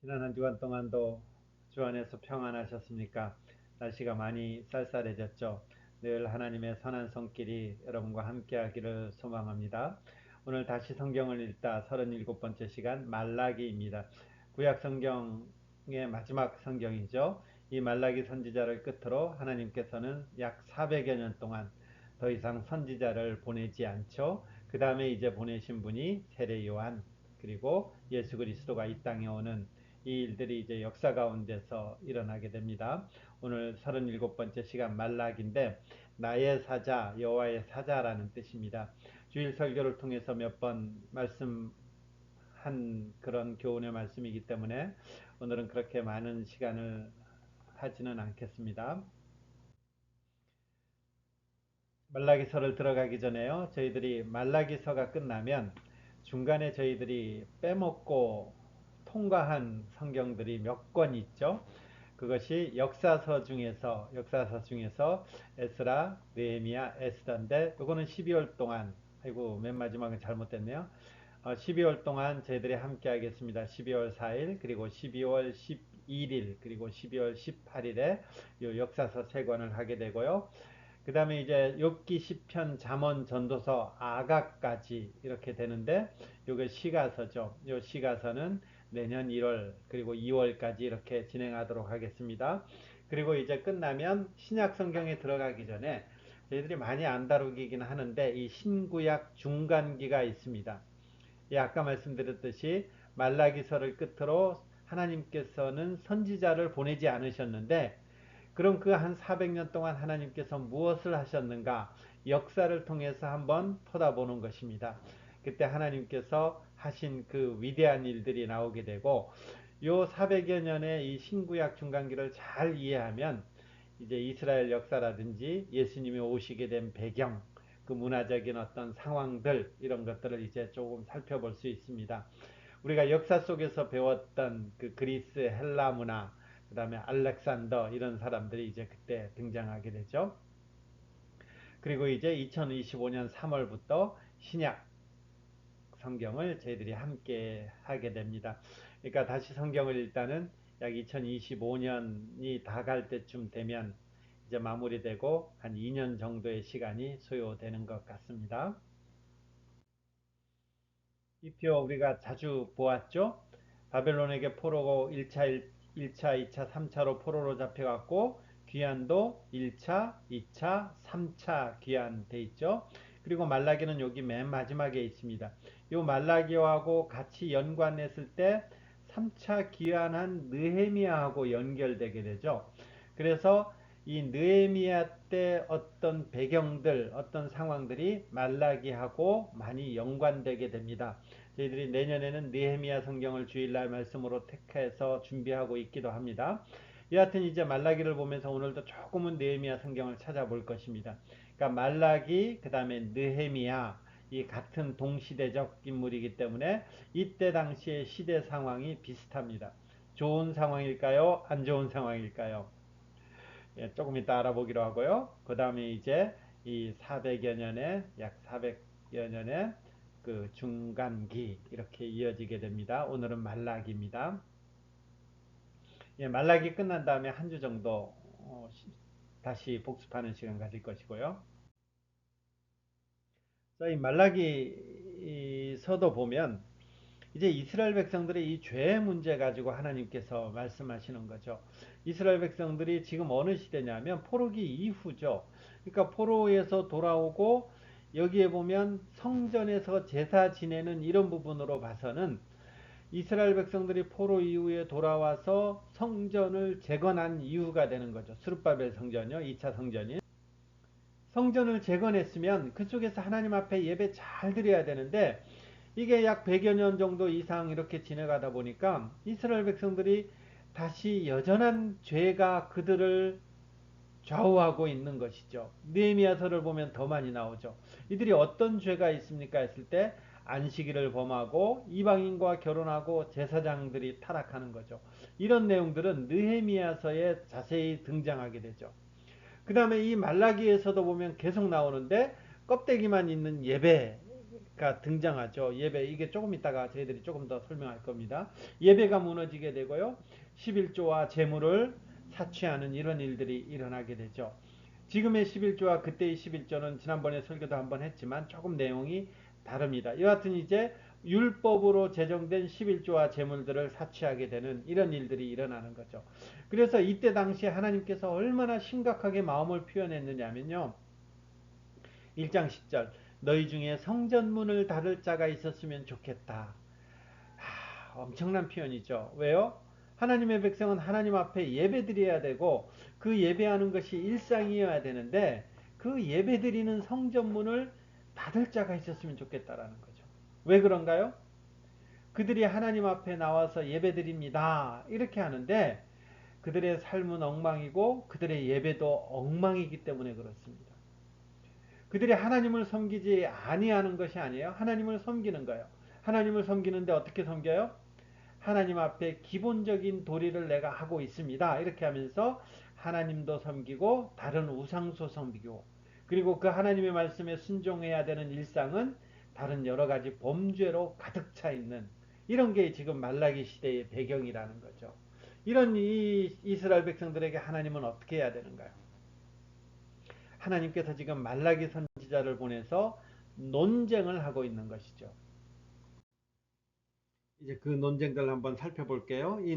지난 한 주간 동안도 주 안에서 평안하셨습니까? 날씨가 많이 쌀쌀해졌죠. 늘 하나님의 선한 손길이 여러분과 함께하기를 소망합니다. 오늘 다시 성경을 읽다 37번째 시간 말라기입니다. 구약 성경의 마지막 성경이죠. 이 말라기 선지자를 끝으로 하나님께서는 약 400여 년 동안 더 이상 선지자를 보내지 않죠. 그 다음에 이제 보내신 분이 세례 요한, 그리고 예수 그리스도가 이 땅에 오는 이 일들이 이제 역사 가운데서 일어나게 됩니다. 오늘 37번째 시간 말락인데 나의 사자, 여호와의 사자라는 뜻입니다. 주일 설교를 통해서 몇 번 말씀한 그런 교훈의 말씀이기 때문에 오늘은 그렇게 많은 시간을 하지는 않겠습니다. 말라기서를 들어가기 전에요. 저희들이 말라기서가 끝나면 중간에 저희들이 빼먹고 통과한 성경들이 몇 권 있죠. 그것이 역사서 중에서 에스라, 느헤미야, 에스더인데 이거는 12월 동안, 아이고 맨 마지막은 잘못됐네요. 12월 동안 저희들이 함께 하겠습니다. 12월 4일 그리고 12월 12일 그리고 12월 18일에 이 역사서 세 권을 하게 되고요. 그 다음에 이제 욥기, 시편, 잠언, 전도서, 아가까지 이렇게 되는데 요게 시가서죠. 요 시가서는 내년 1월 그리고 2월까지 이렇게 진행하도록 하겠습니다. 그리고 이제 끝나면 신약 성경에 들어가기 전에 저희들이 많이 안 다루기는 하는데 이 신구약 중간기가 있습니다. 예, 아까 말씀드렸듯이 말라기서를 끝으로 하나님께서는 선지자를 보내지 않으셨는데 그럼 그 한 400년 동안 하나님께서 무엇을 하셨는가 역사를 통해서 한번 쳐다보는 것입니다. 그때 하나님께서 하신 그 위대한 일들이 나오게 되고 요 400여 년의 이 신구약 중간기를 잘 이해하면 이제 이스라엘 역사라든지 예수님이 오시게 된 배경, 그 문화적인 어떤 상황들 이런 것들을 이제 조금 살펴볼 수 있습니다. 우리가 역사 속에서 배웠던 그 그리스 헬라 문화, 그 다음에 알렉산더 이런 사람들이 이제 그때 등장하게 되죠. 그리고 이제 2025년 3월부터 신약 성경을 저희들이 함께 하게 됩니다. 그러니까 다시 성경을 일단은 약 2025년이 다 갈 때쯤 되면 이제 마무리되고 한 2년 정도의 시간이 소요되는 것 같습니다. 이 표 우리가 자주 보았죠? 바벨론에게 포로고 1차, 1차, 2차, 3차로 포로로 잡혀갔고 귀환도 1차, 2차, 3차 귀환 돼 있죠. 그리고 말라기는 여기 맨 마지막에 있습니다. 이 말라기하고 같이 연관했을 때 3차 귀환한 느헤미야하고 연결되게 되죠. 그래서 이 느헤미야 때 어떤 배경들, 어떤 상황들이 말라기하고 많이 연관되게 됩니다. 저희들이 내년에는 느헤미야 성경을 주일날 말씀으로 택해서 준비하고 있기도 합니다. 여하튼 이제 말라기를 보면서 오늘도 조금은 느헤미야 성경을 찾아볼 것입니다. 그러니까 말라기, 그 다음에 느헤미야 이 같은 동시대적 인물이기 때문에 이때 당시의 시대 상황이 비슷합니다. 좋은 상황일까요? 안 좋은 상황일까요? 예, 조금 이따 알아보기로 하고요. 그 다음에 이제 이 400여 년에 약 400여 년에 그 중간기 이렇게 이어지게 됩니다. 오늘은 말라기입니다. 예, 말라기 끝난 다음에 한 주 정도 다시 복습하는 시간 가질 것이고요. 이 말라기서도 보면 이제 이스라엘 백성들의 이 죄의 문제 가지고 하나님께서 말씀하시는 거죠. 이스라엘 백성들이 지금 어느 시대냐면 포로기 이후죠. 그러니까 포로에서 돌아오고 여기에 보면 성전에서 제사 지내는 이런 부분으로 봐서는 이스라엘 백성들이 포로 이후에 돌아와서 성전을 재건한 이유가 되는 거죠. 스룹바벨 성전이요. 2차 성전이. 성전을 재건했으면 그쪽에서 하나님 앞에 예배 잘 드려야 되는데 이게 약 100여 년 정도 이상 이렇게 지나가다 보니까 이스라엘 백성들이 다시 여전한 죄가 그들을 좌우하고 있는 것이죠. 느헤미야서를 보면 더 많이 나오죠. 이들이 어떤 죄가 있습니까 했을 때 안식일을 범하고 이방인과 결혼하고 제사장들이 타락하는 거죠. 이런 내용들은 느헤미야서에 자세히 등장하게 되죠. 그 다음에 이 말라기에서도 보면 계속 나오는데 껍데기만 있는 예배, 예배가 등장하죠. 예배, 이게 조금 있다가 저희들이 조금 더 설명할 겁니다. 예배가 무너지게 되고요. 11조와 재물을 사취하는 이런 일들이 일어나게 되죠. 지금의 11조와 그때의 11조는 지난번에 설교도 한번 했지만 조금 내용이 다릅니다. 여하튼 이제 율법으로 제정된 11조와 재물들을 사취하게 되는 이런 일들이 일어나는 거죠. 그래서 이때 당시에 하나님께서 얼마나 심각하게 마음을 표현했느냐면요. 1장 10절, 너희 중에 성전문을 닫을 자가 있었으면 좋겠다. 엄청난 표현이죠. 왜요? 하나님의 백성은 하나님 앞에 예배드려야 되고 그 예배하는 것이 일상이어야 되는데 그 예배드리는 성전문을 닫을 자가 있었으면 좋겠다라는 거죠. 왜 그런가요? 그들이 하나님 앞에 나와서 예배드립니다. 이렇게 하는데 그들의 삶은 엉망이고 그들의 예배도 엉망이기 때문에 그렇습니다. 그들이 하나님을 섬기지 아니하는 것이 아니에요. 하나님을 섬기는 거예요. 하나님을 섬기는데 어떻게 섬겨요? 하나님 앞에 기본적인 도리를 내가 하고 있습니다. 이렇게 하면서 하나님도 섬기고 다른 우상도 섬기고 그리고 그 하나님의 말씀에 순종해야 되는 일상은 다른 여러 가지 범죄로 가득 차 있는 이런 게 지금 말라기 시대의 배경이라는 거죠. 이런 이 이스라엘 백성들에게 하나님은 어떻게 해야 되는가요? 하나님께서 지금 말라기 선지자를 보내서 논쟁을 하고 있는 것이죠. 이제 그 논쟁들 한번 살펴볼게요. 이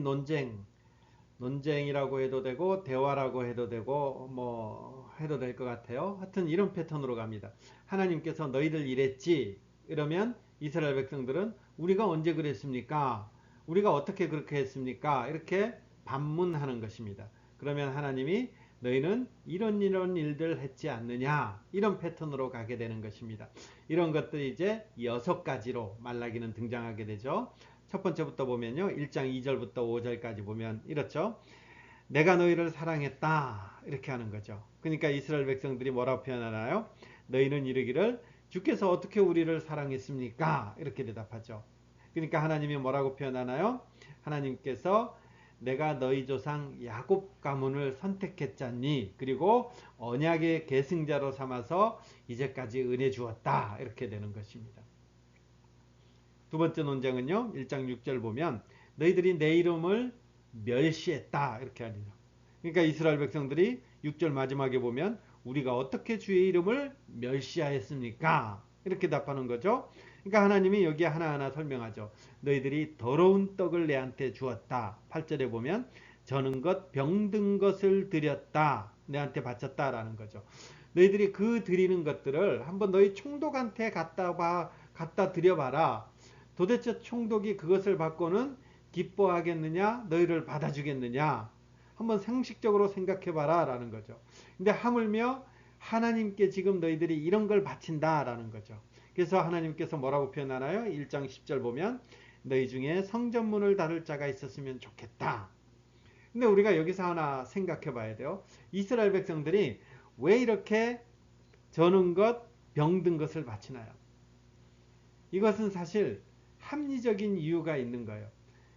논쟁이라고 해도 되고 대화라고 해도 되고 뭐 해도 될 것 같아요. 하여튼 이런 패턴으로 갑니다. 하나님께서 너희들 이랬지? 이러면 이스라엘 백성들은 우리가 언제 그랬습니까? 우리가 어떻게 그렇게 했습니까? 이렇게 반문하는 것입니다. 그러면 하나님이 너희는 이런 일들 했지 않느냐? 이런 패턴으로 가게 되는 것입니다. 이런 것들이 이제 6가지로 말라기는 등장하게 되죠. 첫 번째부터 보면요. 1장 2절부터 5절까지 보면 이렇죠. 내가 너희를 사랑했다. 이렇게 하는 거죠. 그러니까 이스라엘 백성들이 뭐라고 표현하나요? 너희는 이르기를 주께서 어떻게 우리를 사랑했습니까? 이렇게 대답하죠. 그러니까 하나님이 뭐라고 표현하나요? 하나님께서 내가 너희 조상 야곱 가문을 선택했잖니. 그리고 언약의 계승자로 삼아서 이제까지 은혜 주었다. 이렇게 되는 것입니다. 두 번째 논쟁은요. 1장 6절 보면 너희들이 내 이름을 멸시했다. 이렇게 하니라. 그러니까 이스라엘 백성들이 6절 마지막에 보면 우리가 어떻게 주의 이름을 멸시하였습니까? 이렇게 답하는 거죠. 그러니까 하나님이 여기에 하나하나 설명하죠. 너희들이 더러운 떡을 내한테 주었다. 8절에 보면 저는 것 병든 것을 드렸다. 내한테 바쳤다라는 거죠. 너희들이 그 드리는 것들을 한번 너희 총독한테 갖다 드려봐라. 도대체 총독이 그것을 받고는 기뻐하겠느냐? 너희를 받아주겠느냐? 한번 상식적으로 생각해봐라 라는 거죠. 근데 하물며 하나님께 지금 너희들이 이런 걸 바친다 라는 거죠. 그래서 하나님께서 뭐라고 표현하나요? 1장 10절 보면 너희 중에 성전문을 다룰 자가 있었으면 좋겠다. 근데 우리가 여기서 하나 생각해 봐야 돼요. 이스라엘 백성들이 왜 이렇게 저는 것, 병든 것을 바치나요? 이것은 사실 합리적인 이유가 있는 거예요.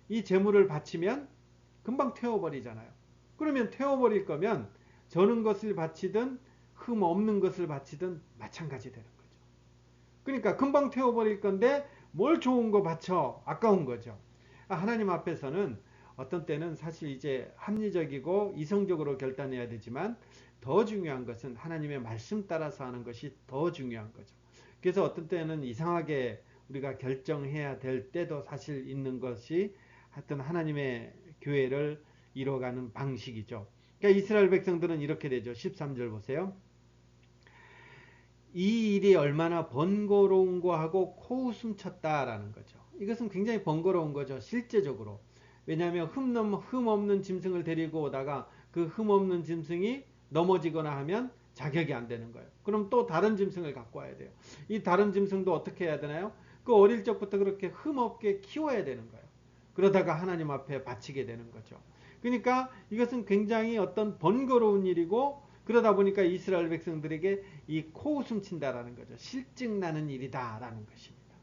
이 재물을 바치면 금방 태워버리잖아요. 그러면 태워버릴 거면 저는 것을 바치든 흠 없는 것을 바치든 마찬가지 되는 거죠. 그러니까 금방 태워버릴 건데 뭘 좋은 거 바쳐? 아까운 거죠. 하나님 앞에서는 어떤 때는 사실 이제 합리적이고 이성적으로 결단해야 되지만 더 중요한 것은 하나님의 말씀 따라서 하는 것이 더 중요한 거죠. 그래서 어떤 때는 이상하게 우리가 결정해야 될 때도 사실 있는 것이 하여튼 하나님의 교회를 이뤄가는 방식이죠. 그러니까 이스라엘 백성들은 이렇게 되죠. 13절 보세요. 이 일이 얼마나 번거로운 거하고 코웃음 쳤다라는 거죠. 이것은 굉장히 번거로운 거죠. 실제적으로. 왜냐하면 흠 없는 짐승을 데리고 오다가 그 흠 없는 짐승이 넘어지거나 하면 자격이 안 되는 거예요. 그럼 또 다른 짐승을 갖고 와야 돼요. 이 다른 짐승도 어떻게 해야 되나요? 그 어릴 적부터 그렇게 흠 없게 키워야 되는 거예요. 그러다가 하나님 앞에 바치게 되는 거죠. 그러니까 이것은 굉장히 어떤 번거로운 일이고 그러다 보니까 이스라엘 백성들에게 이 코웃음 친다라는 거죠. 실증나는 일이다라는 것입니다.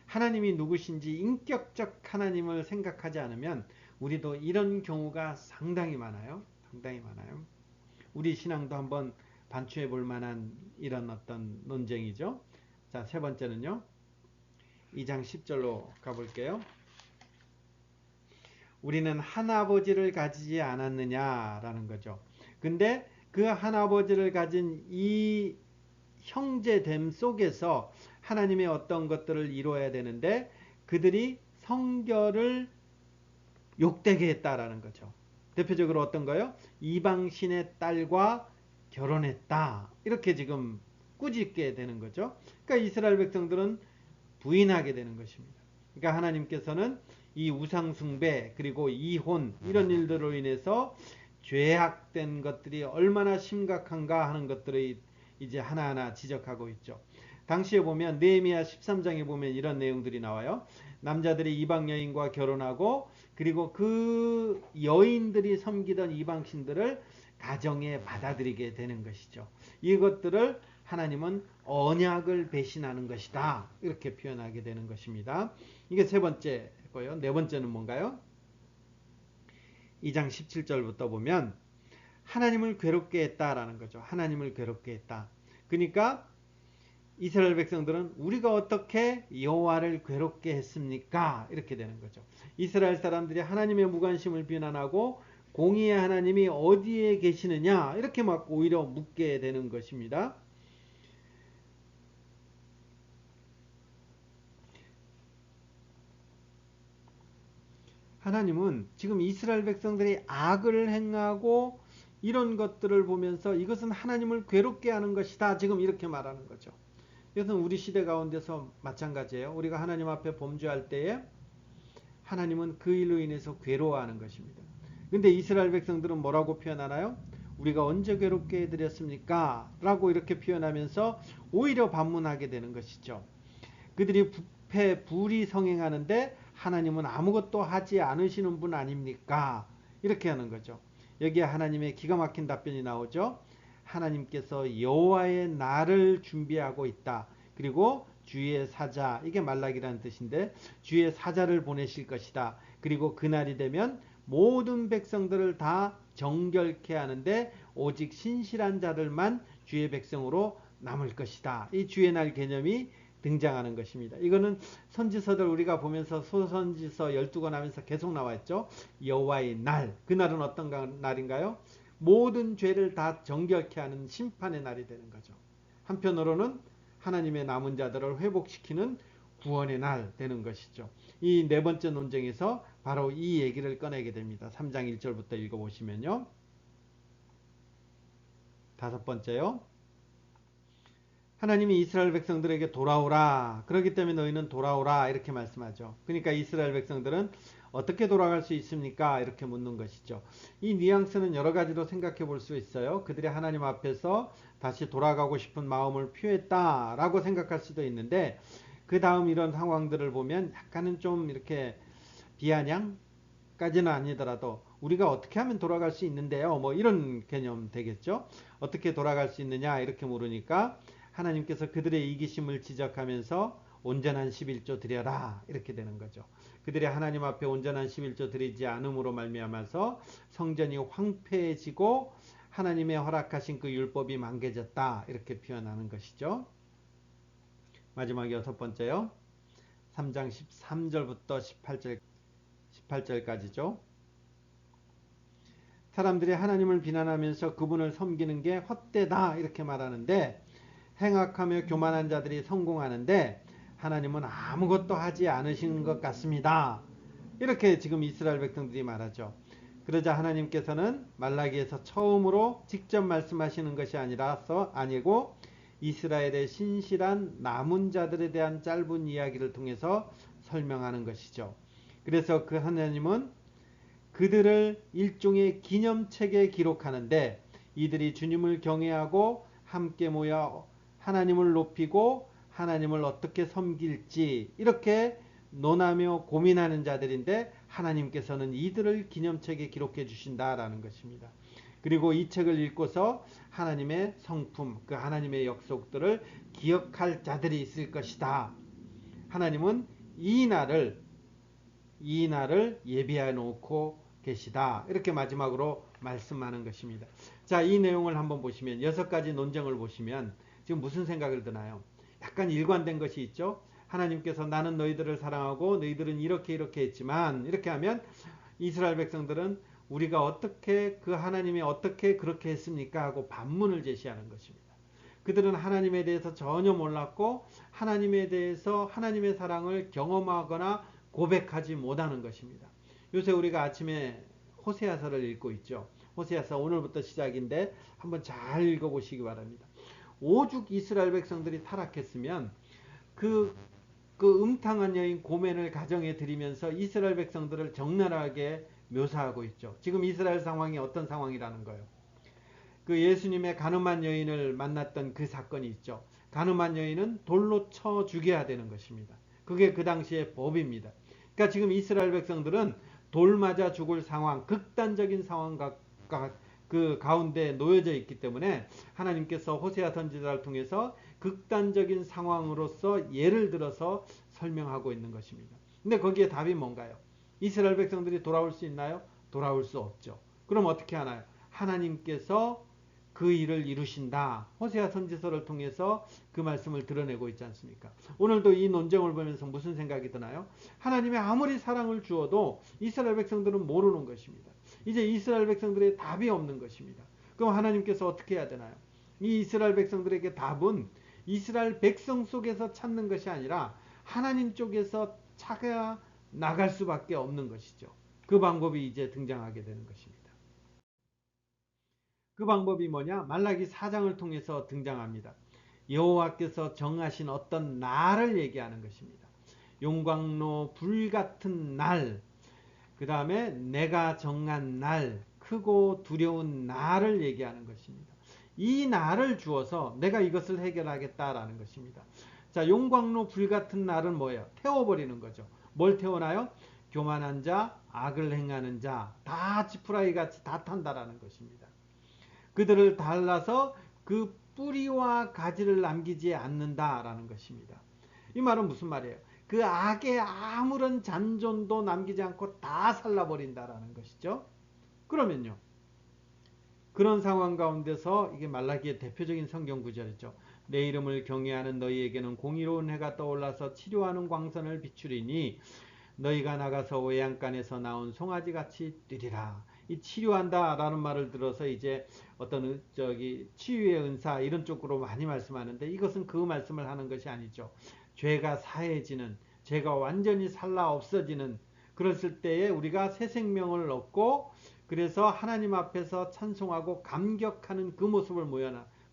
하나님이 누구신지 인격적 하나님을 생각하지 않으면 우리도 이런 경우가 상당히 많아요. 상당히 많아요. 우리 신앙도 한번 반추해 볼 만한 이런 어떤 논쟁이죠. 자, 세 번째는요. 2장 10절로 가볼게요. 우리는 한 아버지를 가지지 않았느냐라는 거죠. 근데 그 한 아버지를 가진 이 형제됨 속에서 하나님의 어떤 것들을 이루어야 되는데 그들이 성결을 욕되게 했다라는 거죠. 대표적으로 어떤 거요? 이방신의 딸과 결혼했다. 이렇게 지금 꾸짖게 되는 거죠. 그러니까 이스라엘 백성들은 부인하게 되는 것입니다. 그러니까 하나님께서는 이 우상숭배 그리고 이혼 이런 일들로 인해서 죄악된 것들이 얼마나 심각한가 하는 것들을 이제 하나하나 지적하고 있죠. 당시에 보면 느헤미야 13장에 보면 이런 내용들이 나와요. 남자들이 이방 여인과 결혼하고 그리고 그 여인들이 섬기던 이방신들을 가정에 받아들이게 되는 것이죠. 이것들을 하나님은 언약을 배신하는 것이다. 이렇게 표현하게 되는 것입니다. 이게 세 번째고요. 네 번째는 뭔가요? 2장 17절부터 보면 하나님을 괴롭게 했다라는 거죠. 하나님을 괴롭게 했다. 그러니까 이스라엘 백성들은 우리가 어떻게 여호와를 괴롭게 했습니까? 이렇게 되는 거죠. 이스라엘 사람들이 하나님의 무관심을 비난하고 공의의 하나님이 어디에 계시느냐 이렇게 막 오히려 묻게 되는 것입니다. 하나님은 지금 이스라엘 백성들이 악을 행하고 이런 것들을 보면서 이것은 하나님을 괴롭게 하는 것이다. 지금 이렇게 말하는 거죠. 이것은 우리 시대 가운데서 마찬가지예요. 우리가 하나님 앞에 범죄할 때에 하나님은 그 일로 인해서 괴로워하는 것입니다. 근데 이스라엘 백성들은 뭐라고 표현하나요? 우리가 언제 괴롭게 해드렸습니까? 라고 이렇게 표현하면서 오히려 반문하게 되는 것이죠. 그들이 부패, 불의 성행하는데 하나님은 아무것도 하지 않으시는 분 아닙니까? 이렇게 하는 거죠. 여기에 하나님의 기가 막힌 답변이 나오죠. 하나님께서 여호와의 날을 준비하고 있다. 그리고 주의 사자, 이게 말라기라는 뜻인데 주의 사자를 보내실 것이다. 그리고 그날이 되면 모든 백성들을 다 정결케 하는데 오직 신실한 자들만 주의 백성으로 남을 것이다. 이 주의 날 개념이 등장하는 것입니다. 이거는 선지서들 우리가 보면서 소선지서 12권 하면서 계속 나와 있죠. 여호와의 날. 그날은 어떤 날인가요? 모든 죄를 다 정결케 하는 심판의 날이 되는 거죠. 한편으로는 하나님의 남은 자들을 회복시키는 구원의 날 되는 것이죠. 이 네 번째 논쟁에서 바로 이 얘기를 꺼내게 됩니다. 3장 1절부터 읽어보시면요. 다섯 번째요. 하나님이 이스라엘 백성들에게 돌아오라. 그렇기 때문에 너희는 돌아오라. 이렇게 말씀하죠. 그러니까 이스라엘 백성들은 어떻게 돌아갈 수 있습니까? 이렇게 묻는 것이죠. 이 뉘앙스는 여러 가지로 생각해 볼 수 있어요. 그들이 하나님 앞에서 다시 돌아가고 싶은 마음을 표했다라고 생각할 수도 있는데 그 다음 이런 상황들을 보면 약간은 좀 이렇게 비아냥까지는 아니더라도 우리가 어떻게 하면 돌아갈 수 있는데요? 뭐 이런 개념 되겠죠. 어떻게 돌아갈 수 있느냐 이렇게 물으니까 하나님께서 그들의 이기심을 지적하면서 온전한 11조 드려라 이렇게 되는 거죠. 그들이 하나님 앞에 온전한 11조 드리지 않음으로 말미암아서 성전이 황폐해지고 하나님의 허락하신 그 율법이 망개졌다 이렇게 표현하는 것이죠. 마지막 여섯 번째요. 3장 13절부터 18절까지죠. 사람들이 하나님을 비난하면서 그분을 섬기는 게 헛되다 이렇게 말하는데 행악하며 교만한 자들이 성공하는데 하나님은 아무것도 하지 않으신 것 같습니다. 이렇게 지금 이스라엘 백성들이 말하죠. 그러자 하나님께서는 말라기에서 처음으로 직접 말씀하시는 것이 아니고 이스라엘의 신실한 남은 자들에 대한 짧은 이야기를 통해서 설명하는 것이죠. 그래서 그 하나님은 그들을 일종의 기념책에 기록하는데 이들이 주님을 경외하고 함께 모여 하나님을 높이고 하나님을 어떻게 섬길지 이렇게 논하며 고민하는 자들인데 하나님께서는 이들을 기념책에 기록해 주신다라는 것입니다. 그리고 이 책을 읽고서 하나님의 성품, 그 하나님의 약속들을 기억할 자들이 있을 것이다. 하나님은 이 날을 예비해 놓고 계시다. 이렇게 마지막으로 말씀하는 것입니다. 자, 이 내용을 한번 보시면 6가지 논쟁을 보시면 지금 무슨 생각을 드나요? 약간 일관된 것이 있죠. 하나님께서 나는 너희들을 사랑하고 너희들은 이렇게 이렇게 했지만 이렇게 하면 이스라엘 백성들은 우리가 어떻게 그 하나님이 어떻게 그렇게 했습니까? 하고 반문을 제시하는 것입니다. 그들은 하나님에 대해서 전혀 몰랐고 하나님에 대해서 하나님의 사랑을 경험하거나 고백하지 못하는 것입니다. 요새 우리가 아침에 호세아서를 읽고 있죠. 호세아서 오늘부터 시작인데 한번 잘 읽어보시기 바랍니다. 오죽 이스라엘 백성들이 타락했으면 그, 그 음탕한 여인 고멜을 가정에 들이면서 이스라엘 백성들을 적나라하게 묘사하고 있죠. 지금 이스라엘 상황이 어떤 상황이라는 거예요. 그 예수님의 가늠한 여인을 만났던 그 사건이 있죠. 가늠한 여인은 돌로 쳐 죽여야 되는 것입니다. 그게 그 당시의 법입니다. 그러니까 지금 이스라엘 백성들은 돌 맞아 죽을 상황, 극단적인 상황 그 가운데 놓여져 있기 때문에 하나님께서 호세아 선지자를 통해서 극단적인 상황으로서 예를 들어서 설명하고 있는 것입니다. 근데 거기에 답이 뭔가요? 이스라엘 백성들이 돌아올 수 있나요? 돌아올 수 없죠. 그럼 어떻게 하나요? 하나님께서 그 일을 이루신다. 호세아 선지서를 통해서 그 말씀을 드러내고 있지 않습니까? 오늘도 이 논쟁을 보면서 무슨 생각이 드나요? 하나님이 아무리 사랑을 주어도 이스라엘 백성들은 모르는 것입니다. 이제 이스라엘 백성들의 답이 없는 것입니다. 그럼 하나님께서 어떻게 해야 되나요? 이 이스라엘 백성들에게 답은 이스라엘 백성 속에서 찾는 것이 아니라 하나님 쪽에서 찾아 나갈 수밖에 없는 것이죠. 그 방법이 이제 등장하게 되는 것입니다. 그 방법이 뭐냐? 말라기 4장을 통해서 등장합니다. 여호와께서 정하신 어떤 날을 얘기하는 것입니다. 용광로 불같은 날, 그 다음에 내가 정한 날, 크고 두려운 날을 얘기하는 것입니다. 이 날을 주어서 내가 이것을 해결하겠다라는 것입니다. 자, 용광로 불같은 날은 뭐예요? 태워버리는 거죠. 뭘 태우나요? 교만한 자, 악을 행하는 자, 다 지푸라기 같이 다 탄다라는 것입니다. 그들을 달라서 그 뿌리와 가지를 남기지 않는다라는 것입니다. 이 말은 무슨 말이에요? 그 악의 아무런 잔존도 남기지 않고 다 살라버린다라는 것이죠. 그러면요. 그런 상황 가운데서 이게 말라기의 대표적인 성경 구절이죠. 내 이름을 경외하는 너희에게는 공의로운 해가 떠올라서 치료하는 광선을 비추리니 너희가 나가서 외양간에서 나온 송아지 같이 뛰리라. 이 치료한다라는 말을 들어서 이제 어떤 치유의 은사 이런 쪽으로 많이 말씀하는데 이것은 그 말씀을 하는 것이 아니죠. 죄가 사해지는, 죄가 완전히 살라 없어지는 그랬을 때에 우리가 새 생명을 얻고 그래서 하나님 앞에서 찬송하고 감격하는 그 모습을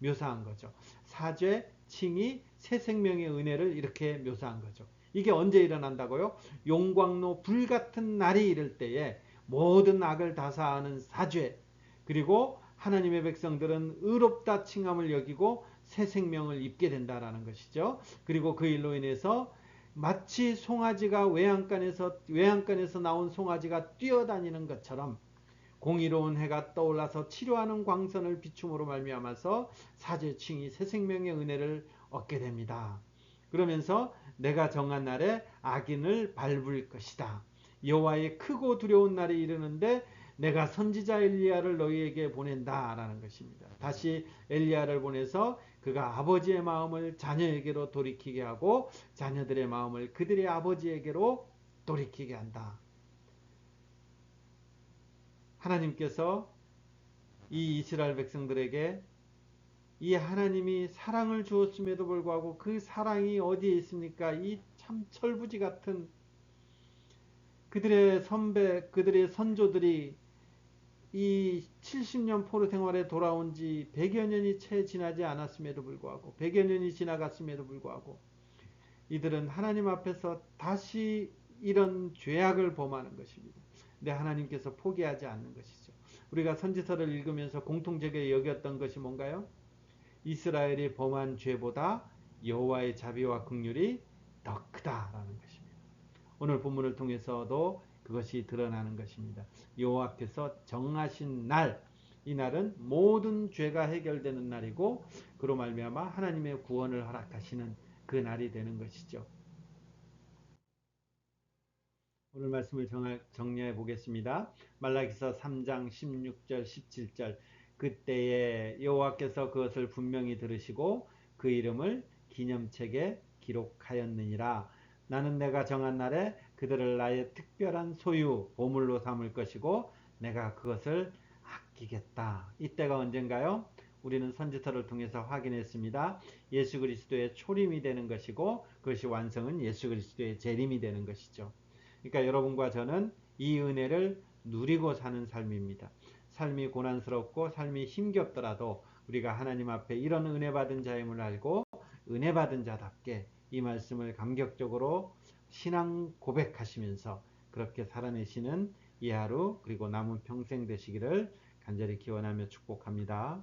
묘사한 거죠. 사죄, 칭의, 새 생명의 은혜를 이렇게 묘사한 거죠. 이게 언제 일어난다고요? 용광로 불같은 날이 이를 때에 모든 악을 다사하는 사죄, 그리고 하나님의 백성들은 의롭다 칭함을 여기고 새 생명을 입게 된다라는 것이죠. 그리고 그 일로 인해서 마치 송아지가 외양간에서 나온 송아지가 뛰어다니는 것처럼 공의로운 해가 떠올라서 치료하는 광선을 비춤으로 말미암아서 사죄, 칭의, 새 생명의 은혜를 얻게 됩니다. 그러면서 내가 정한 날에 악인을 밟을 것이다. 여호와의 크고 두려운 날이 이르는데 내가 선지자 엘리야를 너희에게 보낸다라는 것입니다. 다시 엘리야를 보내서 그가 아버지의 마음을 자녀에게로 돌이키게 하고 자녀들의 마음을 그들의 아버지에게로 돌이키게 한다. 하나님께서 이 이스라엘 백성들에게 이 하나님이 사랑을 주었음에도 불구하고 그 사랑이 어디에 있습니까? 이 참 철부지 같은 그들의 그들의 선조들이 이 70년 포로 생활에 돌아온 지 100여 년이 채 지나지 않았음에도 불구하고 100여 년이 지나갔음에도 불구하고 이들은 하나님 앞에서 다시 이런 죄악을 범하는 것입니다. 근데 하나님께서 포기하지 않는 것이죠. 우리가 선지서를 읽으면서 공통적으로 여겼던 것이 뭔가요? 이스라엘이 범한 죄보다 여호와의 자비와 긍휼이 더 크다라는 것입니다. 오늘 본문을 통해서도 그것이 드러나는 것입니다. 여호와께서 정하신 날, 이 날은 모든 죄가 해결되는 날이고 그로 말미암아 하나님의 구원을 허락하시는 그 날이 되는 것이죠. 오늘 말씀을 정리해 보겠습니다. 말라기서 3장 16절 17절 그때에 여호와께서 그것을 분명히 들으시고 그 이름을 기념책에 기록하였느니라. 나는 내가 정한 날에 그들을 나의 특별한 소유 보물로 삼을 것이고 내가 그것을 아끼겠다. 이때가 언젠가요? 우리는 선지서를 통해서 확인했습니다. 예수 그리스도의 초림이 되는 것이고 그것이 완성은 예수 그리스도의 재림이 되는 것이죠. 그러니까 여러분과 저는 이 은혜를 누리고 사는 삶입니다. 삶이 고난스럽고 삶이 힘겹더라도 우리가 하나님 앞에 이런 은혜 받은 자임을 알고 은혜 받은 자답게 이 말씀을 감격적으로 신앙 고백하시면서 그렇게 살아내시는 이 하루 그리고 남은 평생 되시기를 간절히 기원하며 축복합니다.